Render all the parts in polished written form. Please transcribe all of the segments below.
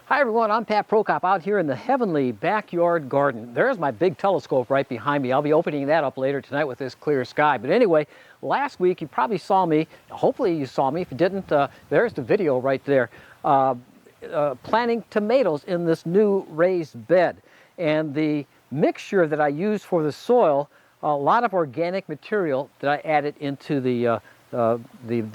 Hi everyone, I'm Pat Prokop out here in the heavenly backyard garden. There's my big telescope right behind me. I'll be opening that up later tonight with this clear sky. But anyway, last week you probably saw me, hopefully you saw me. If you didn't, there's the video right there, planting tomatoes in this new raised bed. And the mixture that I used for the soil, a lot of organic material that I added into the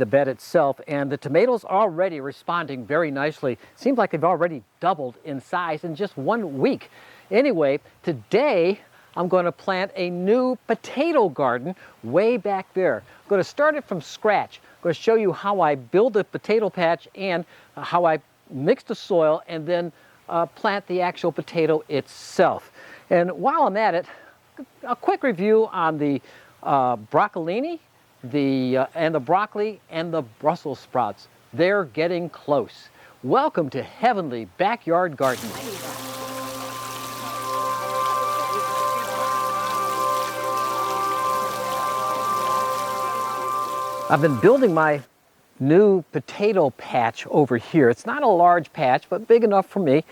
bed itself, and the tomatoes are already responding very nicely. Seems like they've already doubled in size in just 1 week. Anyway, today I'm going to plant a new potato garden way back there. I'm going to start it from scratch. I'm going to show you how I build a potato patch and how I mix the soil and then plant the actual potato itself. And while I'm at it, a quick review on the broccolini, and the broccoli and the Brussels sprouts. They're getting close. Welcome to Heavenly Backyard Gardening. I've been building my new potato patch over here. It's not a large patch, but big enough for me.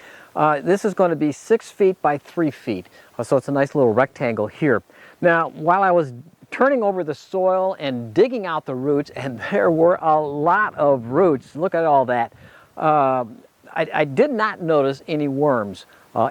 This is going to be 6 feet by 3 feet. So it's a nice little rectangle here. Now, while I was turning over the soil and digging out the roots, and there were a lot of roots. Look at all that. I did not notice any worms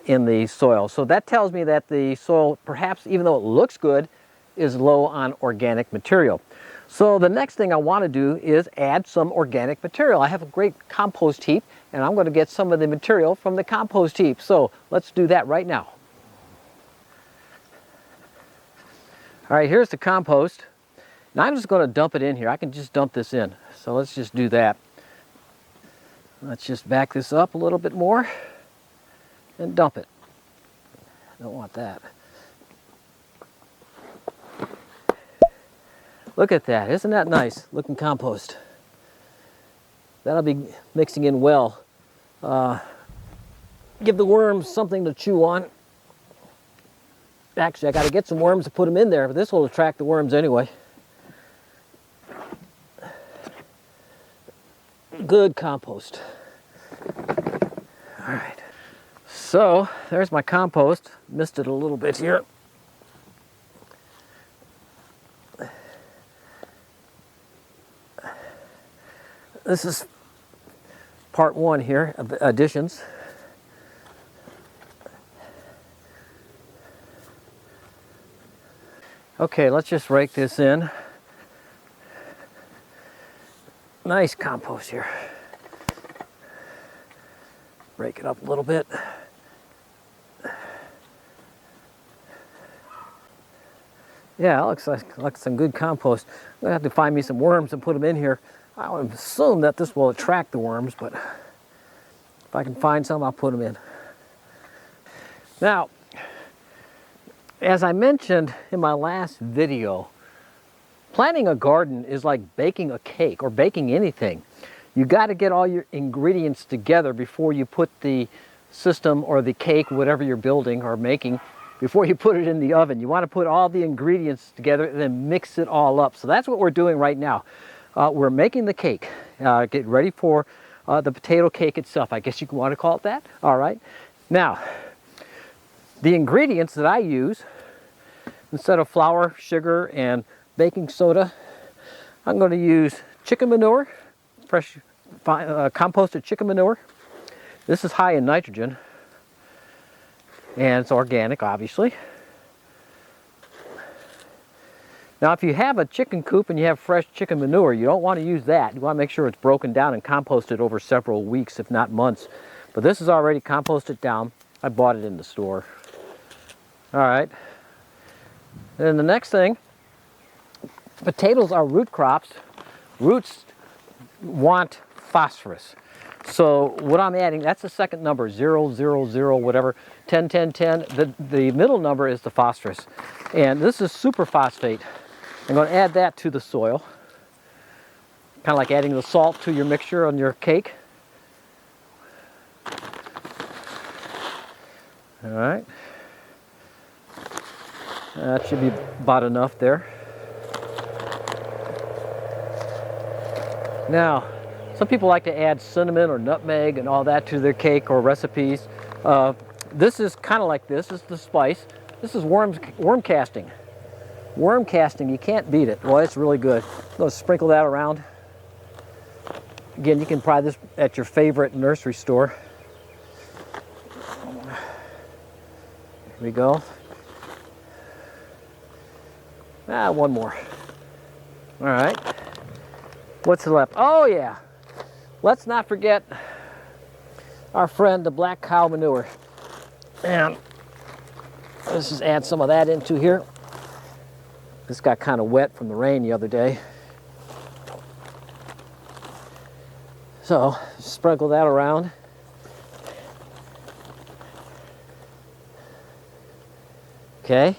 in the soil. So that tells me that the soil, perhaps even though it looks good, is low on organic material. So the next thing I want to do is add some organic material. I have a great compost heap, and I'm going to get some of the material from the compost heap. So let's do that right now. All right, here's the compost. Now I'm just going to dump it in here. I can just dump this in. So let's just do that. Let's just back this up a little bit more and dump it. Don't want that. Look at that. Isn't that nice looking compost? That'll be mixing in well. Give the worms something to chew on. Actually, I got to get some worms to put them in there, but this will attract the worms anyway. Good compost. All right. So, there's my compost. Missed it a little bit here. This is part one here of the additions. Okay, let's just rake this in. Nice compost here. Rake it up a little bit. Yeah, it looks like some good compost. I'm gonna have to find me some worms and put them in here. I would assume that this will attract the worms, but if I can find some, I'll put them in. Now, as I mentioned in my last video, planting a garden is like baking a cake or baking anything. You got to get all your ingredients together before you put the system or the cake, whatever you're building or making, before you put it in the oven. You want to put all the ingredients together and then mix it all up. So that's what we're doing right now. We're making the cake, get ready for the potato cake itself. I guess you want to call it that. All right. Now, the ingredients that I use, instead of flour, sugar, and baking soda, I'm going to use chicken manure, fresh composted chicken manure. This is high in nitrogen, and it's organic, obviously. Now, if you have a chicken coop and you have fresh chicken manure, you don't want to use that. You want to make sure it's broken down and composted over several weeks, if not months. But this is already composted down. I bought it in the store. All right. Then the next thing, potatoes are root crops. Roots want phosphorus. So what I'm adding, that's the second number, 0, 0, 0, whatever, 10, 10, 10. The middle number is the phosphorus. And this is superphosphate. I'm going to add that to the soil. Kind of like adding the salt to your mixture on your cake. All right. That should be about enough there. Now, Some people like to add cinnamon or nutmeg and all that to their cake or recipes. This is kind of like this. This is the spice. This is worm casting. Worm casting, you can't beat it. Well, it's really good. I'm going to sprinkle that around. Again, you can buy this at your favorite nursery store. Here we go. One more. All right. What's left? Oh, yeah. Let's not forget our friend, the black cow manure. And let's just add some of that into here. This got kind of wet from the rain the other day. So, sprinkle that around. Okay.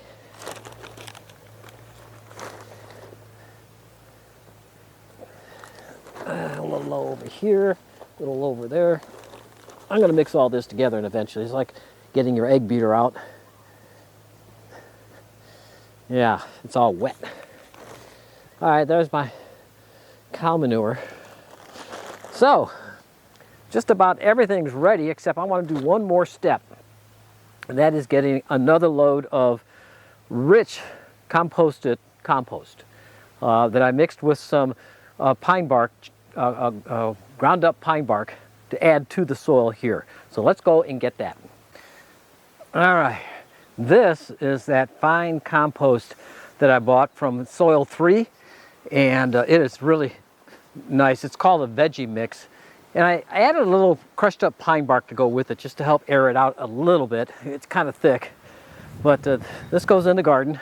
A little low over here, a little over there. I'm going to mix all this together and eventually. It's like getting your egg beater out. Yeah, it's all wet. All right, there's my cow manure. So, just about everything's ready except I want to do one more step. And that is getting another load of rich composted compost that I mixed with some pine bark, ground up pine bark to add to the soil here. So let's go and get that. All right, this is that fine compost that I bought from Soil 3, and it is really nice. It's called a veggie mix. And I added a little crushed up pine bark to go with it just to help air it out a little bit. It's kind of thick, but this goes in the garden.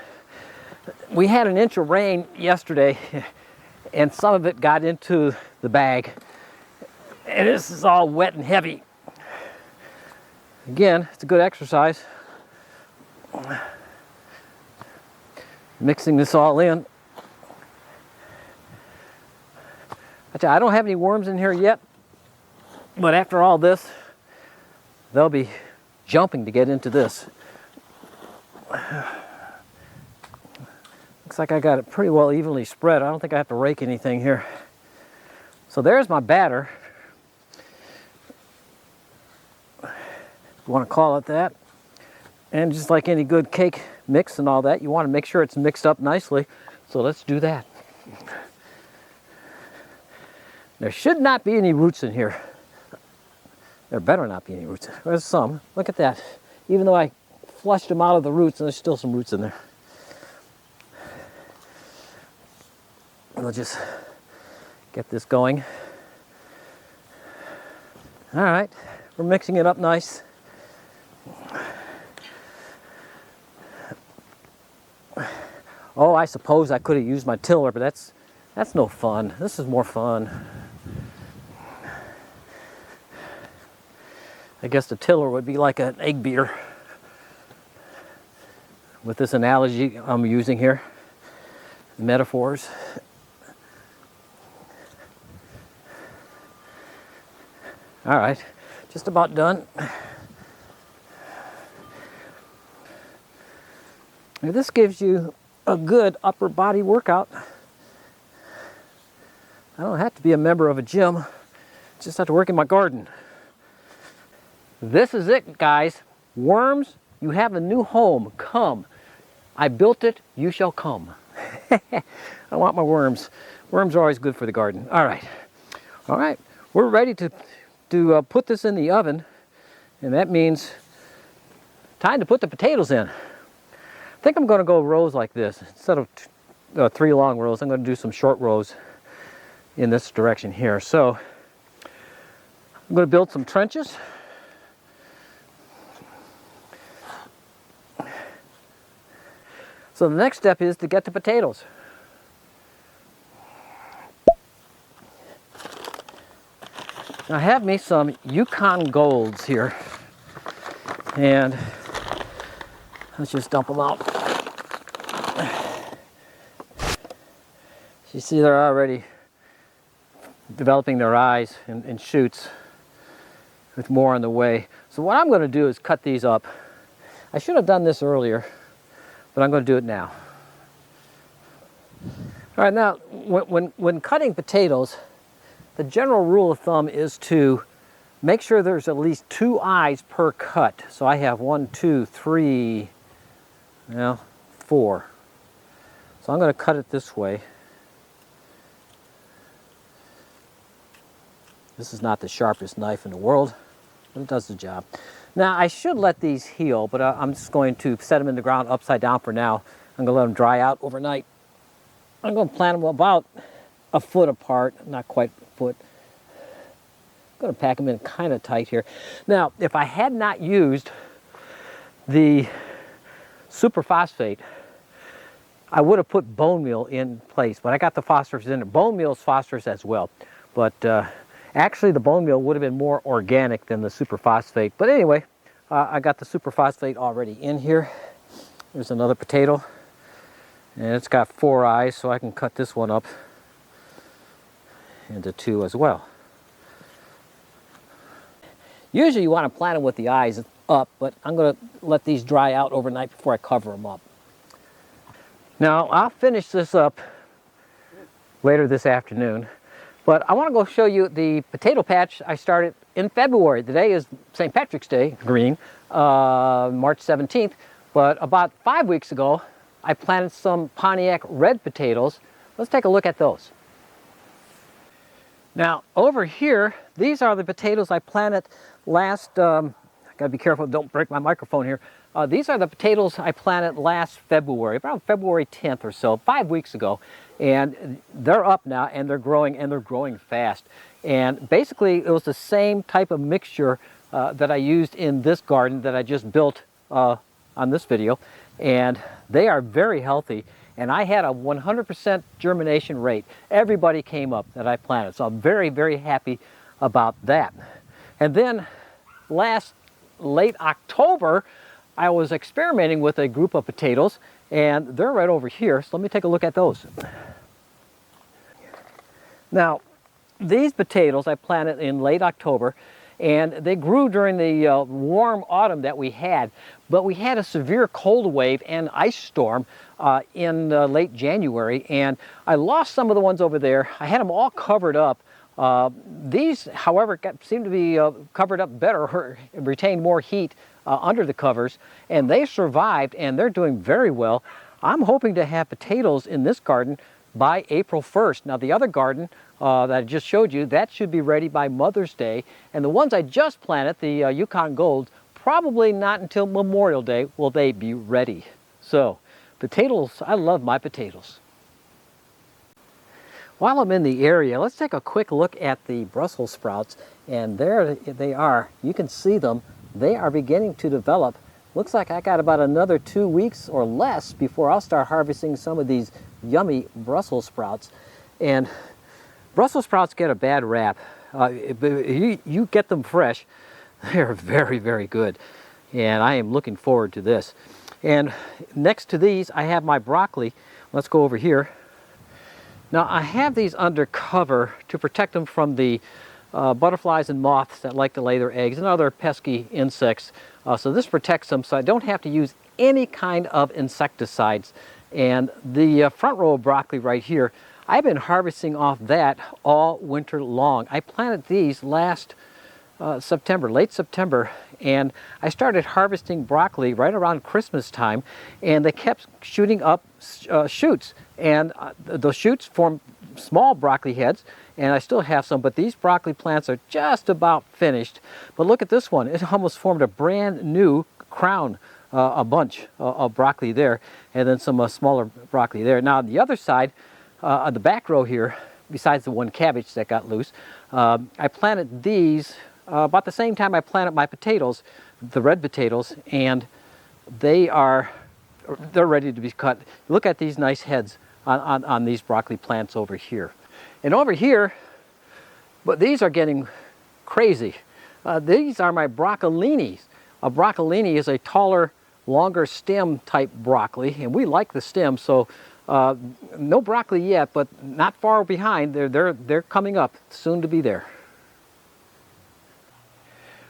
We had an inch of rain yesterday and some of it got into the bag. And this is all wet and heavy. Again, it's a good exercise. Mixing this all in. I don't have any worms in here yet, but after all this, they'll be jumping to get into this. Looks like I got it pretty well evenly spread. I don't think I have to rake anything here. So there's my batter. If you want to call it that. And just like any good cake mix and all that, you want to make sure it's mixed up nicely. So let's do that. There should not be any roots in here. There better not be any roots. There's some. Look at that. Even though I flushed them out of the roots, there's still some roots in there. We'll just get this going. All right, we're mixing it up nice. Oh, I suppose I could have used my tiller, but that's no fun. This is more fun. I guess the tiller would be like an egg beater with this analogy I'm using here, metaphors. All right, just about done. Now this gives you a good upper body workout. I don't have to be a member of a gym, just have to work in my garden. This is it, guys. Worms, you have a new home. Come. I built it, you shall come. I want my worms. Worms are always good for the garden. All right. All right. We're ready to put this in the oven, and that means time to put the potatoes in. I think I'm going to go rows like this. Instead of 3 long rows, I'm going to do some short rows in this direction here. So I'm going to build some trenches. So the next step is to get the potatoes. I have me some Yukon Golds here, and let's just dump them out. You see they're already developing their eyes and shoots with more on the way. So what I'm going to do is cut these up. I should have done this earlier, but I'm going to do it now. All right, now when cutting potatoes, the general rule of thumb is to make sure there's at least 2 eyes per cut. So I have 1, 2, 3, 4. So I'm going to cut it this way. This is not the sharpest knife in the world, but it does the job. Now I should let these heal, but I'm just going to set them in the ground upside down for now. I'm going to let them dry out overnight. I'm going to plant them about a foot apart, not quite a foot. I'm going to pack them in kind of tight here. Now, if I had not used the superphosphate, I would have put bone meal in place, but I got the phosphorus in there. Bone meal is phosphorus as well, but actually the bone meal would have been more organic than the superphosphate. But anyway, I got the superphosphate already in here. There's another potato, and it's got 4 eyes, so I can cut this one up into 2 as well. Usually you want to plant them with the eyes up, but I'm going to let these dry out overnight before I cover them up. Now I'll finish this up later this afternoon, but I want to go show you the potato patch I started in February. Today is St. Patrick's Day, green, March 17th, but about 5 weeks ago I planted some Pontiac red potatoes. Let's take a look at those. Now over here, these are the potatoes I planted last, I gotta be careful, don't break my microphone here. These are the potatoes I planted last February, around February 10th or so, 5 weeks ago. And they're up now, and they're growing fast. And basically, it was the same type of mixture that I used in this garden that I just built on this video. And they are very healthy. And I had a 100% germination rate. Everybody came up that I planted. So I'm very, very happy about that. And then late October, I was experimenting with a group of potatoes, and they're right over here. So let me take a look at those. Now, these potatoes I planted in late October, and they grew during the warm autumn that we had, but we had a severe cold wave and ice storm in late January, and I lost some of the ones over there. I had them all covered up. These, however, seem to be covered up better, retained more heat under the covers, and they survived, and they're doing very well. I'm hoping to have potatoes in this garden by April 1st. Now the other garden that I just showed you, that should be ready by Mother's Day, and the ones I just planted, the Yukon Gold, probably not until Memorial Day will they be ready. So potatoes, I love my potatoes. While I'm in the area, let's take a quick look at the Brussels sprouts, and there they are. You can see them. They are beginning to develop. Looks like I got about another 2 weeks or less before I'll start harvesting some of these yummy Brussels sprouts. And Brussels sprouts get a bad rap. You get them fresh, they're very, very good. And I am looking forward to this. And next to these, I have my broccoli. Let's go over here. Now I have these under cover to protect them from the butterflies and moths that like to lay their eggs and other pesky insects. So this protects them, so I don't have to use any kind of insecticides. And the front row of broccoli right here, I've been harvesting off that all winter long. I planted these last September, late September, and I started harvesting broccoli right around Christmas time, and they kept shooting up shoots, and those shoots form small broccoli heads, and I still have some, but these broccoli plants are just about finished. But look at this one, it almost formed a brand new crown, a bunch of broccoli there, and then some smaller broccoli there. Now on the other side, on the back row here, besides the one cabbage that got loose, I planted these about the same time I planted my potatoes, the red potatoes, and they're ready to be cut. Look at these nice heads on these broccoli plants over here. And over here, but these are getting crazy. These are my broccolinis. A broccolini is a taller, longer stem type broccoli, and we like the stem, so no broccoli yet, but not far behind. They're coming up, soon to be there.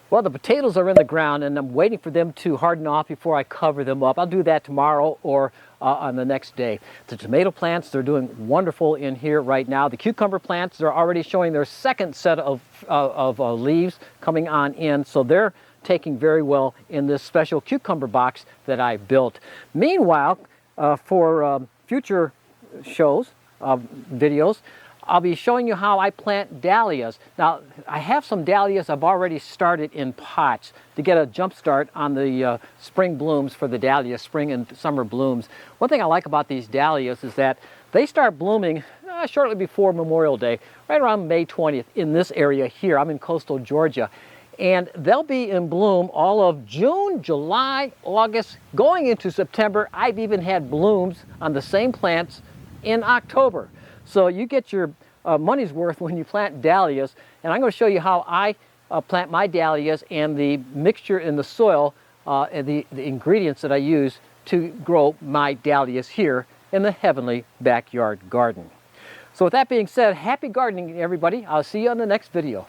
Well, the potatoes are in the ground and I'm waiting for them to harden off before I cover them up. I'll do that tomorrow or on the next day. The tomato plants, they're doing wonderful in here right now. The cucumber plants, they're already showing their second set of leaves coming on in, so they're taking very well in this special cucumber box that I built. Meanwhile, for future shows, videos, I'll be showing you how I plant dahlias. Now, I have some dahlias I've already started in pots to get a jump start on the spring blooms for the dahlias, spring and summer blooms. One thing I like about these dahlias is that they start blooming shortly before Memorial Day, right around May 20th in this area here. I'm in coastal Georgia. And they'll be in bloom all of June, July, August, going into September. I've even had blooms on the same plants in October. So you get your money's worth when you plant dahlias, and I'm going to show you how I plant my dahlias and the mixture in the soil and the ingredients that I use to grow my dahlias here in the Heavenly Backyard Garden. So with that being said, happy gardening everybody. I'll see you on the next video.